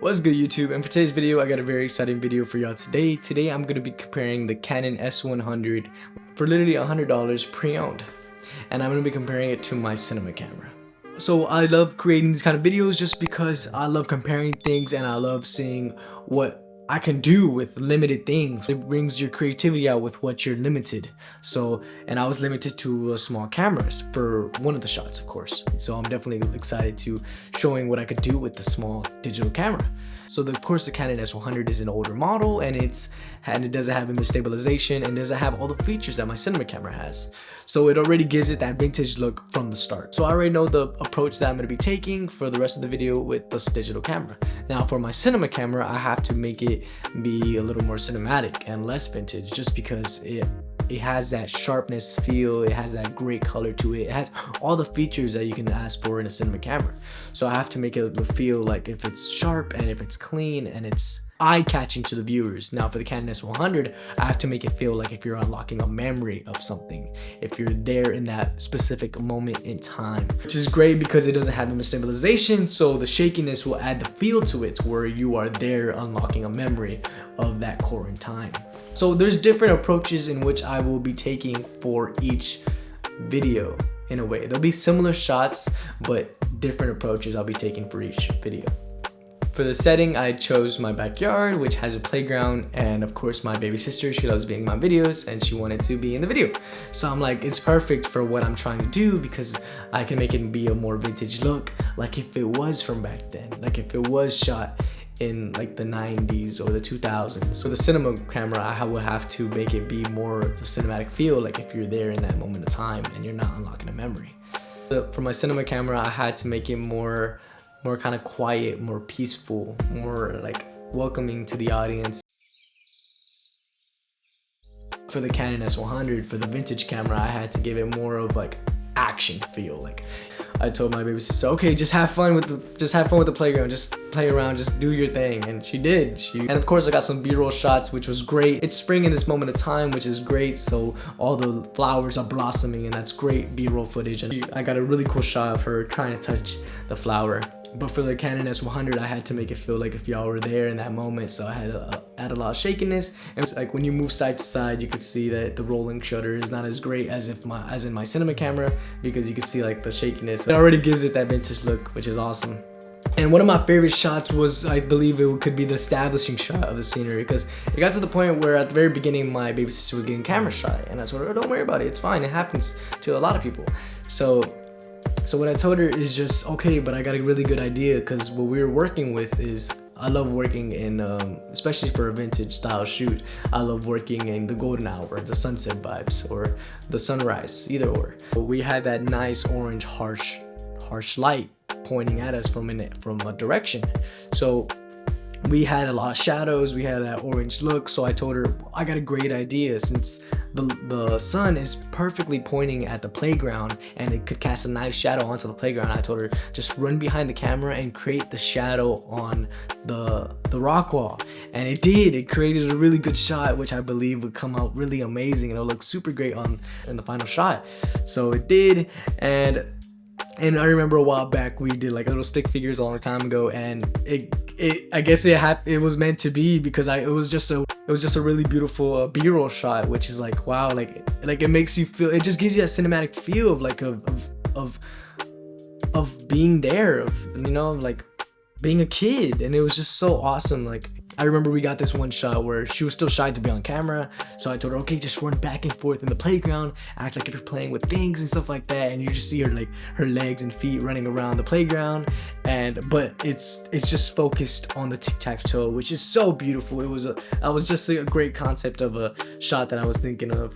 What's good, YouTube? And for today's video, I got a very exciting video for y'all today. Today, I'm going to be comparing the Canon S100 for literally $100 pre-owned. And I'm going to be comparing it to my cinema camera. So I love creating these kind of videos just because I love comparing things and I love seeing what I can do with limited things. It brings your creativity out with what you're limited. And I was limited to small cameras for one of the shots, of course. So I'm definitely excited to showing what I could do with the small digital camera. So of course the Canon S100 is an older model and it doesn't have image stabilization and doesn't have all the features that my cinema camera has. So it already gives it that vintage look from the start. So I already know the approach that I'm going to be taking for the rest of the video with this digital camera. Now for my cinema camera, I have to make it be a little more cinematic and less vintage just because it has that sharpness feel, it has that great color to it, it has all the features that you can ask for in a cinema camera. So I have to make it feel like if it's sharp and if it's clean and it's eye-catching to the viewers. Now for the Canon S100, I have to make it feel like if you're unlocking a memory of something, if you're there in that specific moment in time, which is great because it doesn't have image stabilization, so the shakiness will add the feel to it where you are there unlocking a memory of that core in time. So there's different approaches in which I will be taking for each video in a way. There'll be similar shots, but different approaches I'll be taking for each video. For the setting, I chose my backyard, which has a playground, and of course my baby sister, she loves being in my videos and she wanted to be in the video. So I'm like, it's perfect for what I'm trying to do because I can make it be a more vintage look, like if it was from back then, like if it was shot in like the 90s or the 2000s. For the cinema camera, I will have to make it be more a cinematic feel, like if you're there in that moment of time and you're not unlocking a memory. For my cinema camera, I had to make it more kind of quiet, more peaceful, more like welcoming to the audience. For the Canon S100, for the vintage camera, I had to give it more of like action feel. Like I told my baby sister, okay, just have fun with the playground, just play around, just do your thing, and she did. And of course I got some B-roll shots, which was great. It's spring in this moment of time, which is great, so all the flowers are blossoming and that's great B-roll footage. And I got a really cool shot of her trying to touch the flower. But for the Canon S100, I had to make it feel like if y'all were there in that moment, so I had to add a lot of shakiness. And it's like when you move side to side, you could see that the rolling shutter is not as great as in my cinema camera, because you could see like the shakiness. It already gives it that vintage look, which is awesome. And one of my favorite shots was, I believe it could be the establishing shot of the scenery, because it got to the point where at the very beginning my baby sister was getting camera shy, and I told her, oh, don't worry about it, it's fine, it happens to a lot of people. So what I told her is just, okay, but I got a really good idea, because what we were working with is, I love working in, especially for a vintage style shoot, I love working in the golden hour, the sunset vibes, or the sunrise, either or. But we had that nice orange harsh light pointing at us from a direction. So we had a lot of shadows, we had that orange look, so I told her, I got a great idea. Since the sun is perfectly pointing at the playground and it could cast a nice shadow onto the playground, I told her, just run behind the camera and create the shadow on the rock wall. And it did. It created a really good shot, which I believe would come out really amazing and it'll look super great in the final shot. So it did. And I remember a while back we did like little stick figures a long time ago, and I guess it was meant to be, because it was just a really beautiful B-roll shot, which is like, wow, like it makes you feel, it just gives you that cinematic feel of like of being there, of, you know, like being a kid. And it was just so awesome. Like I remember we got this one shot where she was still shy to be on camera, so I told her, okay, just run back and forth in the playground, act like if you're playing with things and stuff like that, and you just see her, like her legs and feet running around the playground, but it's just focused on the tic-tac-toe, which is so beautiful. It was just a great concept of a shot that I was thinking of.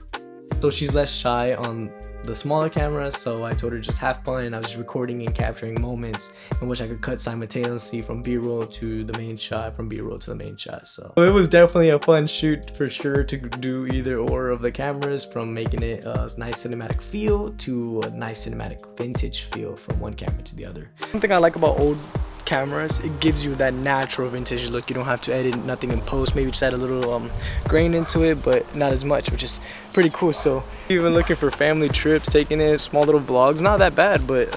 So she's less shy on the smaller camera, so I told her just have fun, and I was just recording and capturing moments in which I could cut simultaneously from B-roll to the main shot, from B-roll to the main shot. So it was definitely a fun shoot for sure, to do either or of the cameras, from making it a nice cinematic feel to a nice cinematic vintage feel from one camera to the other. One thing I like about old cameras, it gives you that natural vintage look. You don't have to edit nothing in post, maybe just add a little grain into it, but not as much, which is pretty cool. So even looking for family trips, taking it, small little vlogs, not that bad, but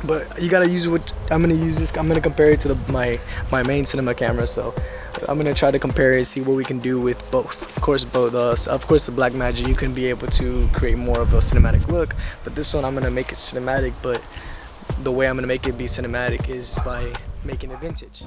But you gotta use what I'm gonna use this. I'm gonna compare it to my main cinema camera. So I'm gonna try to compare it, see what we can do with both. Of course, both. Of course, the Blackmagic you can be able to create more of a cinematic look. But this one I'm gonna make it cinematic. But the way I'm gonna make it be cinematic is by making it vintage.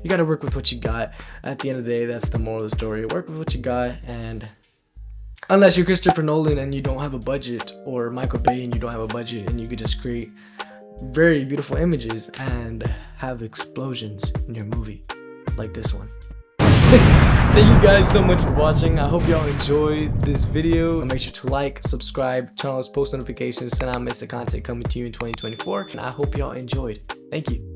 You gotta work with what you got. At the end of the day, that's the moral of the story. Work with what you got, and unless you're Christopher Nolan and you don't have a budget, or Michael Bay and you don't have a budget, and you could just create very beautiful images and have explosions in your movie, like this one. Thank you guys so much for watching. I hope y'all enjoyed this video. Make sure to like, subscribe, turn on those post notifications so I don't miss the content coming to you in 2024. And I hope y'all enjoyed. Thank you.